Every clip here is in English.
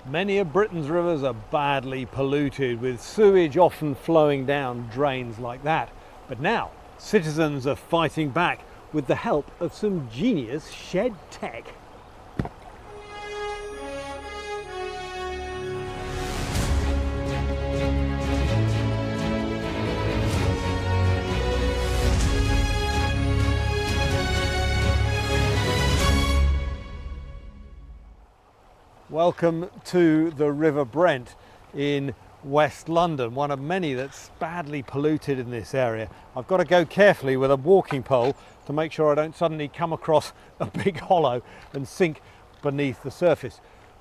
Many of Britain's rivers are badly polluted, with sewage often flowing down drains like that. But now, citizens are fighting back with the help of some genius shed tech. Welcome to the River Brent in West London, one of many that's badly polluted in this area. I've got to go carefully with a walking pole to make sure I don't suddenly come across a big hollow and sink beneath the surface.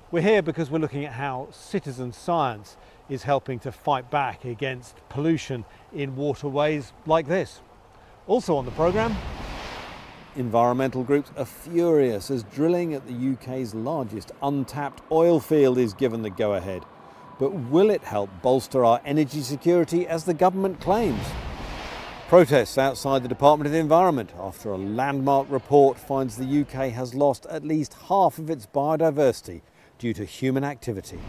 We're here because we're looking at how citizen science is helping to fight back against pollution in waterways like this. Also on the programme, environmental groups are furious as drilling at the UK's largest untapped oil field is given the go-ahead. But will it help bolster our energy security as the government claims? Protests outside the Department of the Environment after a landmark report finds the UK has lost at least half of its biodiversity due to human activity.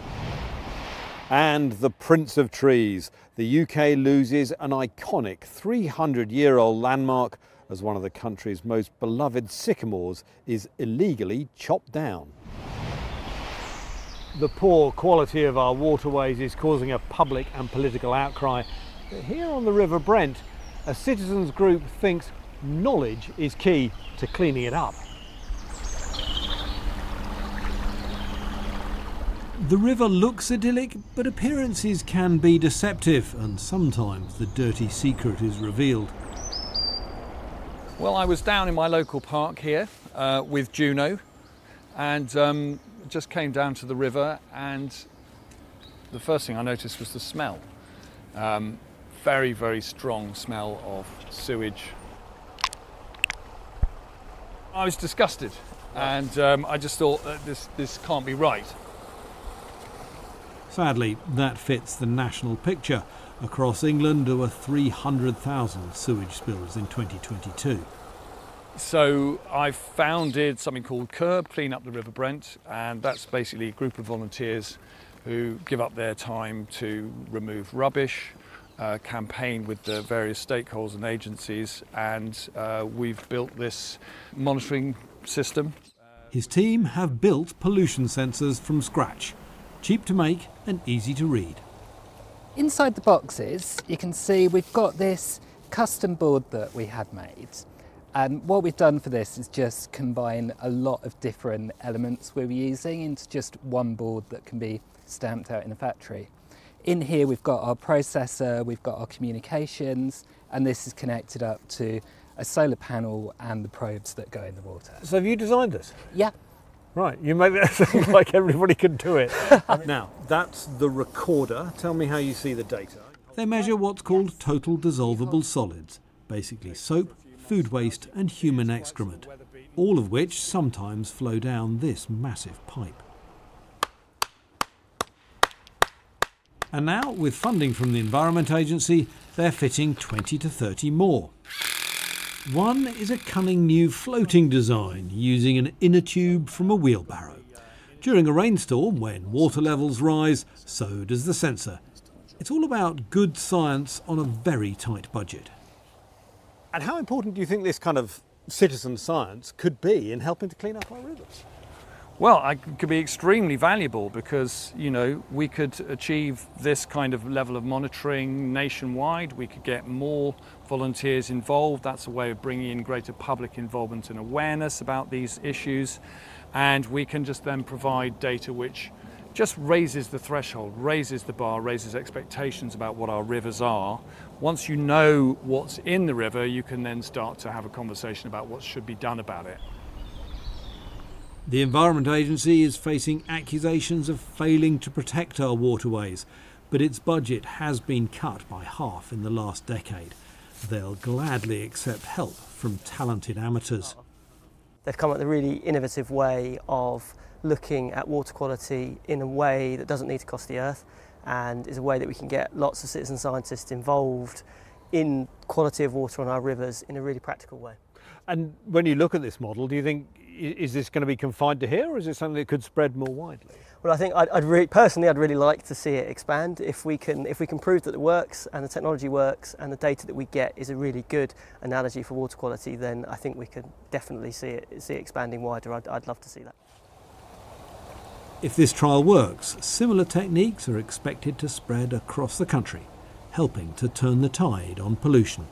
And the Prince of Trees. The UK loses an iconic 300-year-old landmark as one of the country's most beloved sycamores is illegally chopped down. The poor quality of our waterways is causing a public and political outcry. But here on the River Brent, a citizens group thinks knowledge is key to cleaning it up. The river looks idyllic, but appearances can be deceptive, and sometimes the dirty secret is revealed. Well, I was down in my local park here with Juno, and just came down to the river, and the first thing I noticed was the smell. Very, very strong smell of sewage. I was disgusted, and I just thought that this can't be right. Sadly, that fits the national picture. Across England, there were 300,000 sewage spills in 2022. So I founded something called Curb, Clean Up the River Brent, and that's basically a group of volunteers who give up their time to remove rubbish, campaign with the various stakeholders and agencies, and we've built this monitoring system. His team have built pollution sensors from scratch, cheap to make and easy to read. Inside the boxes, you can see we've got this custom board that we had made. And what we've done for this is just combine a lot of different elements we're using into just one board that can be stamped out in a factory. In here we've got our processor, we've got our communications, and this is connected up to a solar panel and the probes that go in the water. So have you designed this? Yeah. Right, you make that sound like everybody can do it. Now, that's the recorder. Tell me how you see the data. They measure what's called total dissolvable solids, basically soap, food waste and human excrement, all of which sometimes flow down this massive pipe. And now, with funding from the Environment Agency, they're fitting 20 to 30 more. One is a cunning new floating design using an inner tube from a wheelbarrow. During a rainstorm, when water levels rise, so does the sensor. It's all about good science on a very tight budget. And how important do you think this kind of citizen science could be in helping to clean up our rivers? Well, it could be extremely valuable because, you know, we could achieve this kind of level of monitoring nationwide. We could get more volunteers involved. That's a way of bringing in greater public involvement and awareness about these issues. And we can just then provide data which just raises the threshold, raises the bar, raises expectations about what our rivers are. Once you know what's in the river, you can then start to have a conversation about what should be done about it. The Environment Agency is facing accusations of failing to protect our waterways, but its budget has been cut by half in the last decade. They'll gladly accept help from talented amateurs. They've come up with a really innovative way of looking at water quality in a way that doesn't need to cost the earth, and is a way that we can get lots of citizen scientists involved in quality of water on our rivers in a really practical way. And when you look at this model, do you think, is this going to be confined to here, or is it something that could spread more widely? Well, I think I'd really like to see it expand. If we can prove that it works and the technology works and the data that we get is a really good analogy for water quality, then I think we could definitely see it expanding wider. I'd love to see that. If this trial works, similar techniques are expected to spread across the country, helping to turn the tide on pollution.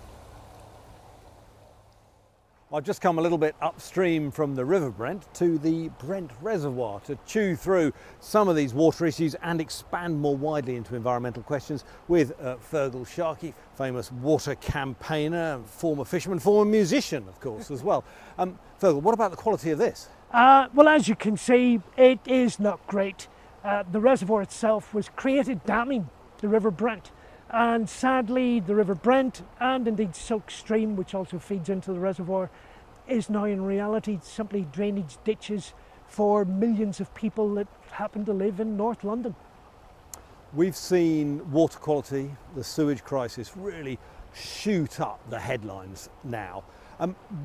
I've just come a little bit upstream from the River Brent to the Brent Reservoir to chew through some of these water issues and expand more widely into environmental questions with Feargal Sharkey, famous water campaigner, former fisherman, former musician, of course, as well. Feargal, what about the quality of this? Well, as you can see, it is not great. The reservoir itself was created damming the River Brent. And sadly, the River Brent and indeed Silk Stream, which also feeds into the reservoir, is now in reality simply drainage ditches for millions of people that happen to live in North London. We've seen water quality, the sewage crisis, really shoot up the headlines now.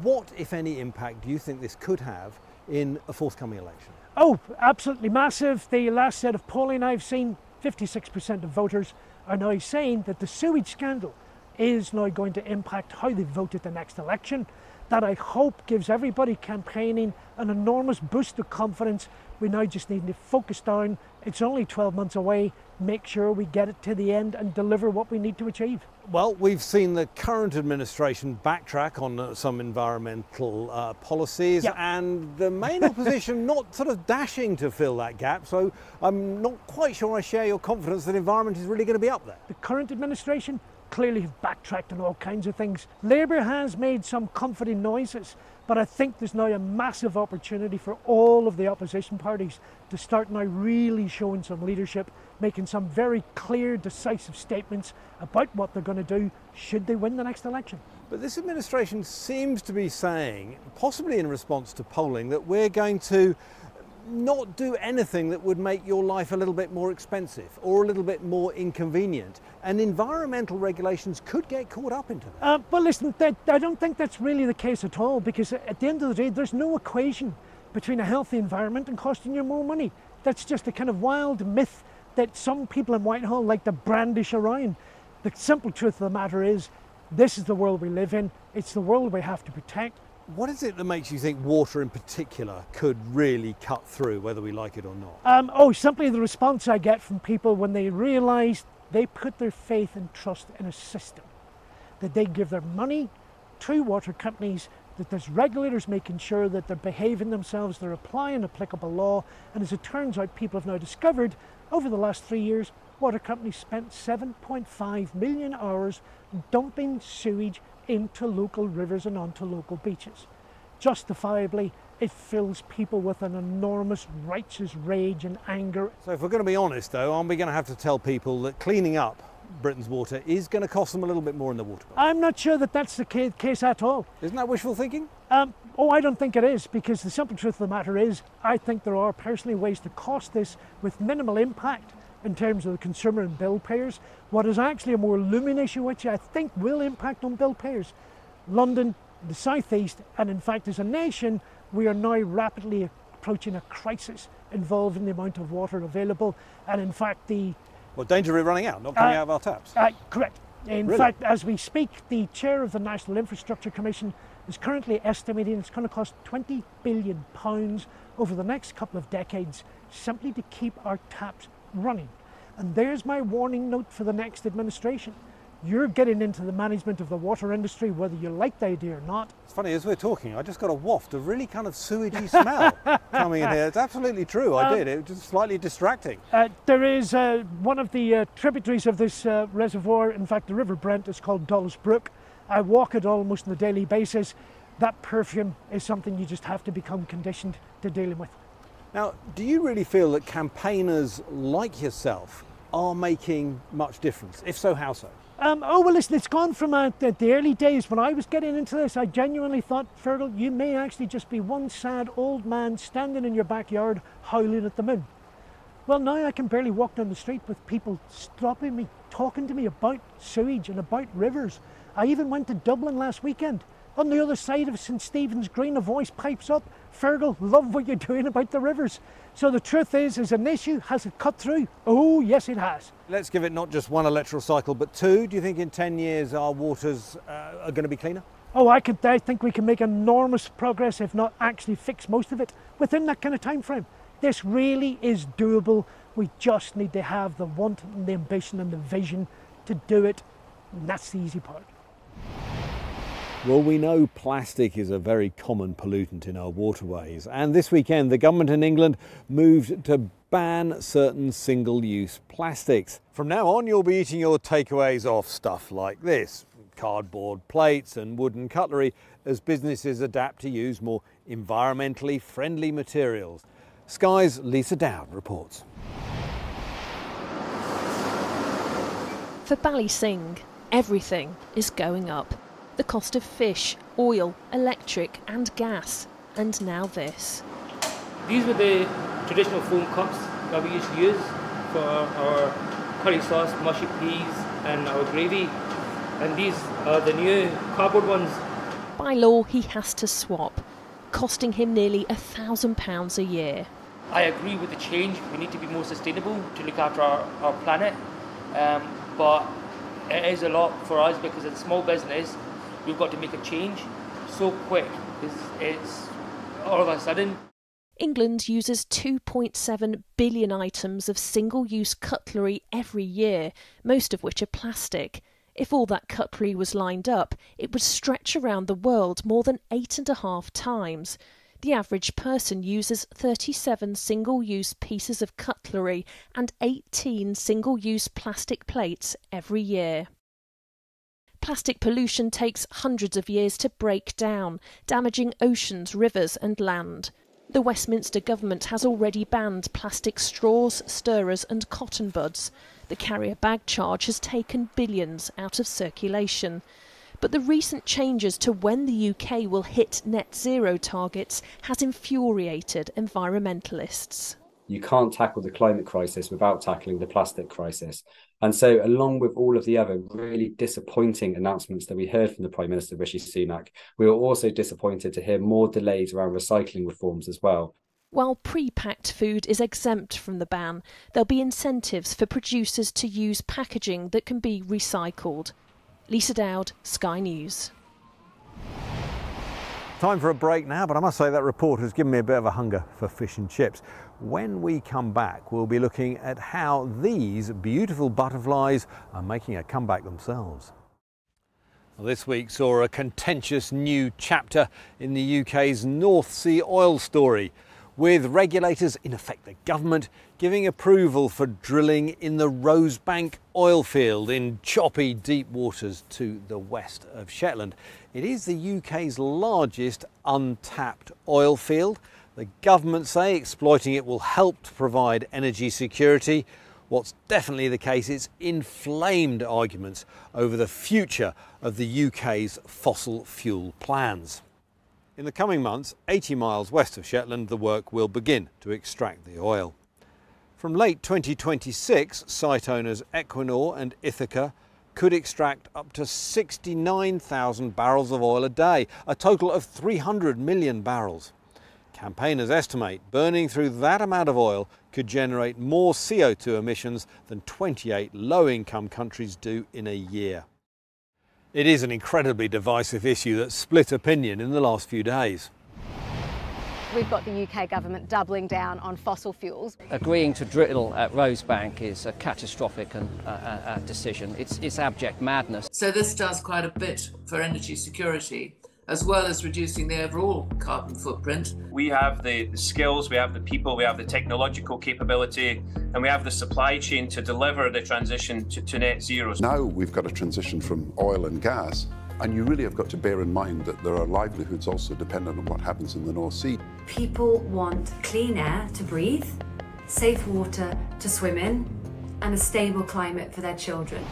What, if any, impact do you think this could have in a forthcoming election? Oh, absolutely massive. The last set of polling I've seen, 56% of voters are now saying that the sewage scandal is now going to impact how they vote at the next election. That, I hope, gives everybody campaigning an enormous boost of confidence. We now just need to focus down. It's only 12 months away. Make sure we get it to the end and deliver what we need to achieve. Well, we've seen the current administration backtrack on some environmental policies, and the main opposition not sort of dashing to fill that gap. So I'm not quite sure I share your confidence that environment is really going to be up there. The current administration clearly have backtracked on all kinds of things. Labour has made some comforting noises, but I think there's now a massive opportunity for all of the opposition parties to start now really showing some leadership, making some very clear, decisive statements about what they're going to do should they win the next election. But this administration seems to be saying, possibly in response to polling, that we're going to not do anything that would make your life a little bit more expensive or a little bit more inconvenient, and environmental regulations could get caught up into that. Well, listen, I don't think that's really the case at all, because at the end of the day, there's no equation between a healthy environment and costing you more money. That's just a kind of wild myth that some people in Whitehall like to brandish around. The simple truth of the matter is, this is the world we live in. It's the world we have to protect. What is it that makes you think water in particular could really cut through, whether we like it or not? Simply the response I get from people when they realise they put their faith and trust in a system, that they give their money to water companies, that there's regulators making sure that they're behaving themselves, they're applying applicable law, and as it turns out, people have now discovered over the last 3 years, water companies spent 7.5 million hours dumping sewage into local rivers and onto local beaches. Justifiably, it fills people with an enormous righteous rage and anger. So if we're going to be honest though, aren't we going to have to tell people that cleaning up Britain's water is going to cost them a little bit more in the water bill? I'm not sure that that's the case at all. Isn't that wishful thinking? I don't think it is, because the simple truth of the matter is, I think there are personally ways to cost this with minimal impact in terms of the consumer and bill payers. What is actually a more looming issue, which I think will impact on bill payers, London, the South East, and in fact as a nation, we are now rapidly approaching a crisis involving the amount of water available, and in fact danger of running out, not coming out of our taps. Correct. In Really? fact, as we speak, the chair of the National Infrastructure Commission is currently estimating it's going to cost £20 billion over the next couple of decades simply to keep our taps running. And there's my warning note for the next administration. You're getting into the management of the water industry, whether you like the idea or not. It's funny, as we're talking, I just got a waft of really kind of sewagey smell coming in here. It's absolutely true, I did. It was just slightly distracting. There is one of the tributaries of this reservoir, in fact the River Brent, is called Dulles Brook. I walk it almost on a daily basis. That perfume is something you just have to become conditioned to dealing with. Now, do you really feel that campaigners like yourself are making much difference? If so, how so? Well, listen, it's gone from the early days when I was getting into this. I genuinely thought, Feargal, you may actually just be one sad old man standing in your backyard howling at the moon. Well, now I can barely walk down the street with people stopping me, talking to me about sewage and about rivers. I even went to Dublin last weekend. On the other side of St Stephen's Green, a voice pipes up, Feargal, love what you're doing about the rivers. So the truth is an issue. Has it cut through? Oh, yes, it has. Let's give it not just one electoral cycle, but two. Do you think in 10 years our waters are going to be cleaner? Oh, I think we can make enormous progress, if not actually fix most of it, within that kind of time frame. This really is doable. We just need to have the want and the ambition and the vision to do it. And that's the easy part. Well, we know plastic is a very common pollutant in our waterways, and this weekend the government in England moved to ban certain single-use plastics. From now on, you'll be eating your takeaways off stuff like this, cardboard plates and wooden cutlery, as businesses adapt to use more environmentally friendly materials. Sky's Lisa Dowd reports. For Ballysing, everything is going up. The cost of fish, oil, electric and gas, and now this. These were the traditional foam cups that we used to use for our curry sauce, mushy peas and our gravy. And these are the new cardboard ones. By law, he has to swap, costing him nearly £1,000 a year. I agree with the change. We need to be more sustainable to look after our planet. But it is a lot for us because it's a small business. We've got to make a change so quick. It's all of a sudden. England uses 2.7 billion items of single-use cutlery every year, most of which are plastic. If all that cutlery was lined up, it would stretch around the world more than 8.5 times. The average person uses 37 single-use pieces of cutlery and 18 single-use plastic plates every year. Plastic pollution takes hundreds of years to break down, damaging oceans, rivers and land. The Westminster government has already banned plastic straws, stirrers and cotton buds. The carrier bag charge has taken billions out of circulation. But the recent changes to when the UK will hit net zero targets has infuriated environmentalists. You can't tackle the climate crisis without tackling the plastic crisis. And so, along with all of the other really disappointing announcements that we heard from the Prime Minister, Rishi Sunak, we were also disappointed to hear more delays around recycling reforms as well. While pre-packed food is exempt from the ban, there'll be incentives for producers to use packaging that can be recycled. Lisa Dowd, Sky News. Time for a break now, but I must say that report has given me a bit of a hunger for fish and chips. When we come back, we'll be looking at how these beautiful butterflies are making a comeback themselves. Well, this week saw a contentious new chapter in the UK's North Sea oil story, with regulators, in effect the government, giving approval for drilling in the Rosebank oil field in choppy deep waters to the west of Shetland. It is the UK's largest untapped oil field. The government say exploiting it will help to provide energy security. What's definitely the case is inflamed arguments over the future of the UK's fossil fuel plans. In the coming months, 80 miles west of Shetland, the work will begin to extract the oil. From late 2026, site owners Equinor and Ithaca could extract up to 69,000 barrels of oil a day, a total of 300 million barrels. Campaigners estimate burning through that amount of oil could generate more CO2 emissions than 28 low-income countries do in a year. It is an incredibly divisive issue that split opinion in the last few days. We've got the UK government doubling down on fossil fuels. Agreeing to drill at Rosebank is a catastrophic decision. It's abject madness. So this does quite a bit for energy security, as well as reducing the overall carbon footprint. We have the skills, we have the people, we have the technological capability, and we have the supply chain to deliver the transition to net zero. Now we've got a transition from oil and gas, and you really have got to bear in mind that there are livelihoods also dependent on what happens in the North Sea. People want clean air to breathe, safe water to swim in, and a stable climate for their children.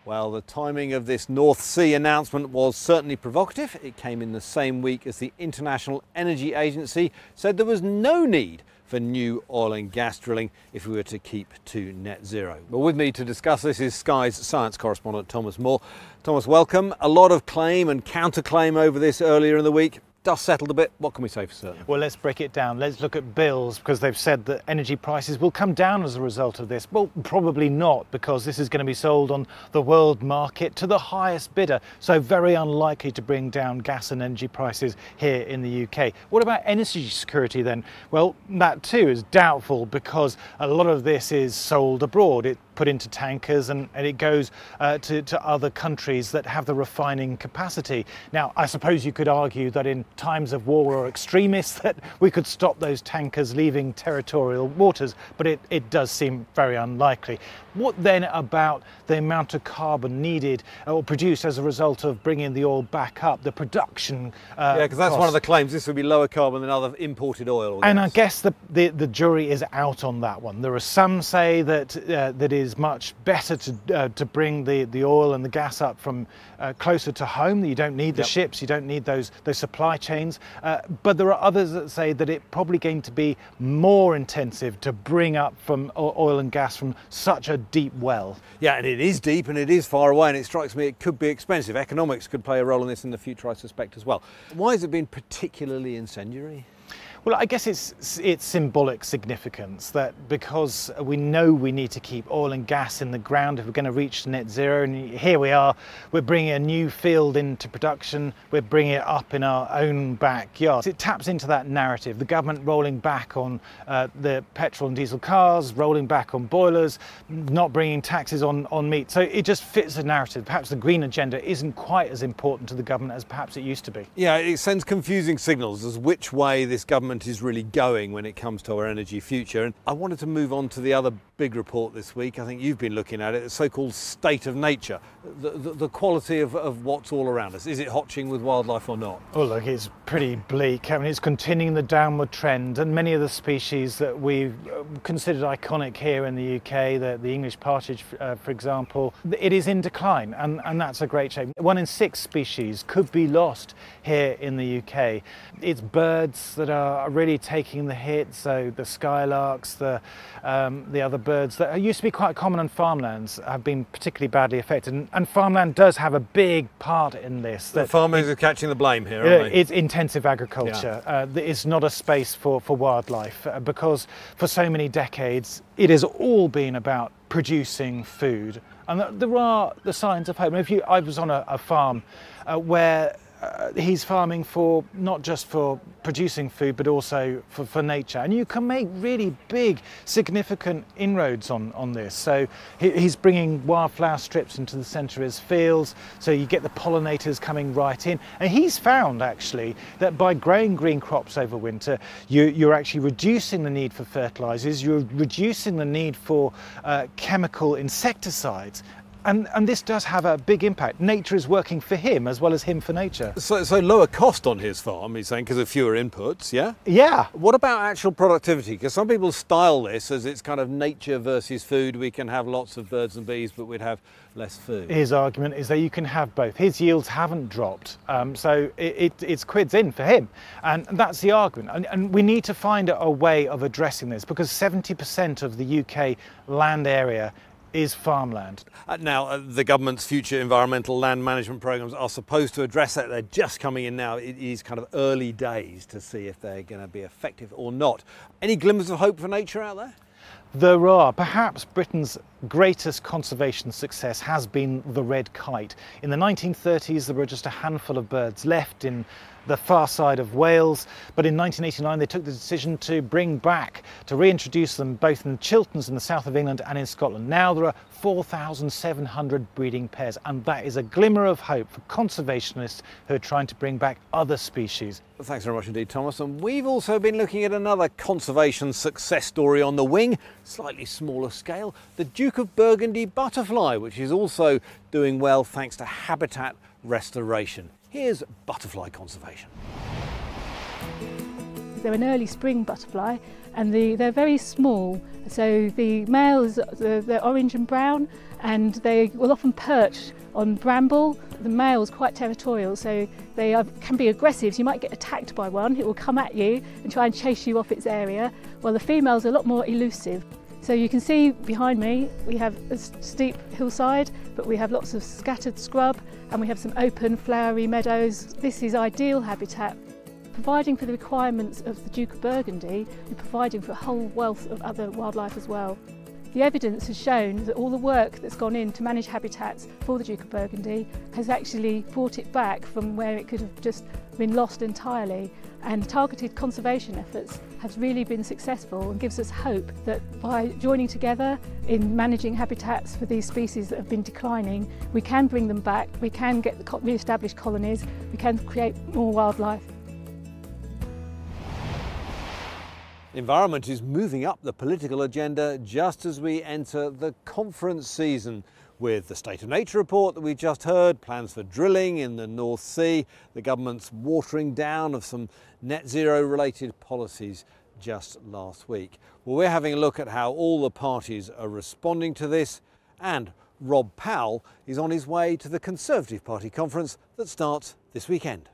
Well, the timing of this North Sea announcement was certainly provocative. It came in the same week as the International Energy Agency said there was no need for new oil and gas drilling if we were to keep to net zero. But with me to discuss this is Sky's science correspondent Thomas Moore. Thomas, welcome. A lot of claim and counterclaim over this earlier in the week. dust settled a bit, what can we say for certain? Well, let's break it down. Let's look at bills, because they've said that energy prices will come down as a result of this. Well, probably not, because this is going to be sold on the world market to the highest bidder. So very unlikely to bring down gas and energy prices here in the UK. What about energy security then? Well, that too is doubtful, because a lot of this is sold abroad. It put into tankers and it goes to other countries that have the refining capacity. Now, I suppose you could argue that in times of war or extremists that we could stop those tankers leaving territorial waters, but it does seem very unlikely. What then about the amount of carbon needed or produced as a result of bringing the oil back up, the production yeah, because that's one of the claims. This would be lower carbon than other imported oil. And I guess the jury is out on that one. There are some say that that is much better to bring the oil and the gas up from closer to home. That you don't need the ships, you don't need those supply chains. But there are others that say that it's probably going to be more intensive to bring up from oil and gas from such a deep well. Yeah, and it is deep and it is far away, and it strikes me it could be expensive. Economics could play a role in this in the future, I suspect, as well. Why has it been particularly incendiary? Well, I guess it's symbolic significance, that because we know we need to keep oil and gas in the ground if we're going to reach net zero, and here we are, we're bringing a new field into production, we're bringing it up in our own backyard. It taps into that narrative, the government rolling back on the petrol and diesel cars, rolling back on boilers, not bringing taxes on meat. So it just fits the narrative. Perhaps the green agenda isn't quite as important to the government as perhaps it used to be. Yeah, it sends confusing signals as which way this government is really going when it comes to our energy future. And I wanted to move on to the other big report this week. I think you've been looking at it, the so-called state of nature, the quality of what's all around us. Is it hotching with wildlife or not? Oh look, it's pretty bleak. I mean, it's continuing the downward trend, and many of the species that we've considered iconic here in the UK, the English partridge for example, it is in decline, and that's a great shame. 1 in 6 species could be lost here in the UK. It's birds that are really taking the hit, so the skylarks, the other birds that used to be quite common on farmlands have been particularly badly affected, and farmland does have a big part in this. The farmers are catching the blame here, aren't they? It's intensive agriculture. Yeah. It's not a space for wildlife, because for so many decades it has all been about producing food, and there are the signs of hope. I was on a farm where he's farming for not just for producing food but also for nature, and you can make really big significant inroads on this. So he's bringing wildflower strips into the centre of his fields, so you get the pollinators coming right in, and he's found actually that by growing green crops over winter you're actually reducing the need for fertilisers, you're reducing the need for chemical insecticides. And this does have a big impact. Nature is working for him as well as him for nature. So lower cost on his farm, he's saying, because of fewer inputs, yeah? Yeah. What about actual productivity? Because some people style this as it's kind of nature versus food. We can have lots of birds and bees, but we'd have less food. His argument is that you can have both. His yields haven't dropped, so it's quids in for him. And that's the argument. And we need to find a way of addressing this, because 70% of the UK land area is farmland. Now, the government's future environmental land management programmes are supposed to address that. They're just coming in now. It is kind of early days to see if they're going to be effective or not. Any glimmers of hope for nature out there? There are. Perhaps Britain's greatest conservation success has been the red kite. In the 1930s, there were just a handful of birds left in the far side of Wales, but in 1989 they took the decision to reintroduce them both in the Chilterns in the south of England and in Scotland. Now there are 4,700 breeding pairs, and that is a glimmer of hope for conservationists who are trying to bring back other species. Well, thanks very much indeed, Thomas. And we've also been looking at another conservation success story on the wing, slightly smaller scale, the Duke of Burgundy butterfly, which is also doing well thanks to habitat restoration. Here's butterfly conservation. They're an early spring butterfly, and they're very small. So the males, they're orange and brown, and they will often perch on bramble. The male's quite territorial, so they can be aggressive. So you might get attacked by one. It will come at you and try and chase you off its area, while the female's a lot more elusive. So you can see behind me we have a steep hillside, but we have lots of scattered scrub, and we have some open flowery meadows. This is ideal habitat. providing for the requirements of the Duke of Burgundy, we're providing for a whole wealth of other wildlife as well. The evidence has shown that all the work that's gone in to manage habitats for the Duke of Burgundy has actually brought it back from where it could have just been lost entirely, and targeted conservation efforts have really been successful and gives us hope that by joining together in managing habitats for these species that have been declining, we can bring them back, we can get the re-established colonies, we can create more wildlife. Environment is moving up the political agenda just as we enter the conference season, with the State of Nature report that we just heard, plans for drilling in the North Sea, the government's watering down of some net zero related policies just last week. Well, we're having a look at how all the parties are responding to this, and Rob Powell is on his way to the Conservative Party conference that starts this weekend.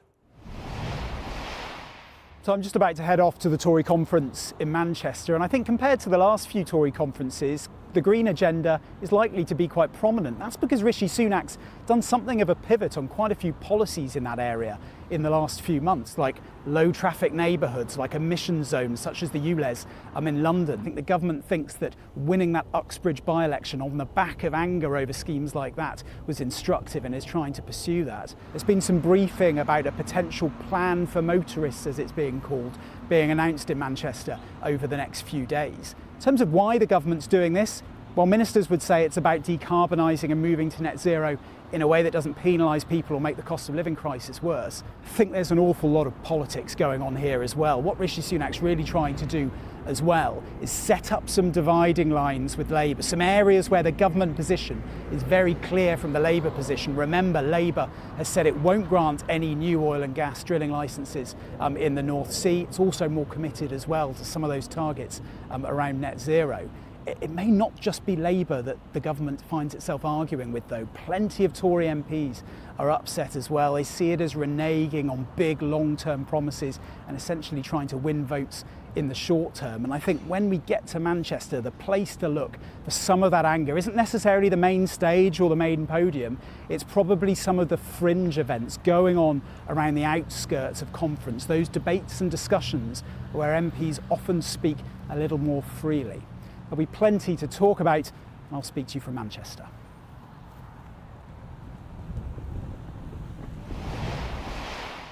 So I'm just about to head off to the Tory conference in Manchester, and I think compared to the last few Tory conferences, the Green agenda is likely to be quite prominent. That's because Rishi Sunak's done something of a pivot on quite a few policies in that area in the last few months, like low traffic neighbourhoods, like emission zones such as the ULEZ in London. I think the government thinks that winning that Uxbridge by-election on the back of anger over schemes like that was instructive and is trying to pursue that. There's been some briefing about a potential plan for motorists, as it's being called, being announced in Manchester over the next few days. In terms of why the government's doing this, well, ministers would say it's about decarbonising and moving to net zero in a way that doesn't penalise people or make the cost of living crisis worse. I think there's an awful lot of politics going on here as well. What Rishi Sunak's really trying to do as well is set up some dividing lines with Labour, some areas where the government position is very clear from the Labour position. Remember, Labour has said it won't grant any new oil and gas drilling licences in the North Sea. It's also more committed as well to some of those targets around net zero. It may not just be Labour that the government finds itself arguing with, though. Plenty of Tory MPs are upset as well. They see it as reneging on big long-term promises and essentially trying to win votes in the short term. And I think when we get to Manchester, the place to look for some of that anger isn't necessarily the main stage or the main podium. It's probably some of the fringe events going on around the outskirts of conference, those debates and discussions where MPs often speak a little more freely. There'll be plenty to talk about, and I'll speak to you from Manchester.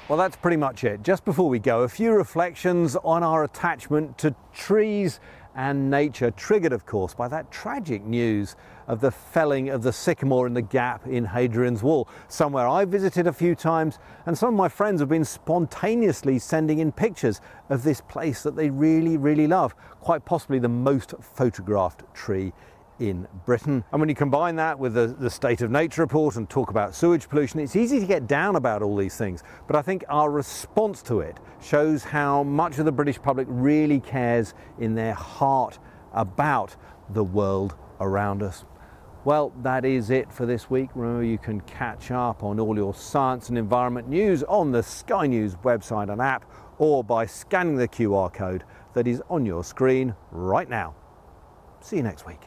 Well, that's pretty much it. Just before we go, a few reflections on our attachment to trees and nature, triggered, of course, by that tragic news of the felling of the sycamore in the Gap in Hadrian's Wall, somewhere I visited a few times, and some of my friends have been spontaneously sending in pictures of this place that they really, really love, quite possibly the most photographed tree in Britain. And when you combine that with the State of Nature report and talk about sewage pollution, it's easy to get down about all these things, but I think our response to it shows how much of the British public really cares in their heart about the world around us. Well, that is it for this week. Remember, you can catch up on all your science and environment news on the Sky News website and app, or by scanning the QR code that is on your screen right now. See you next week.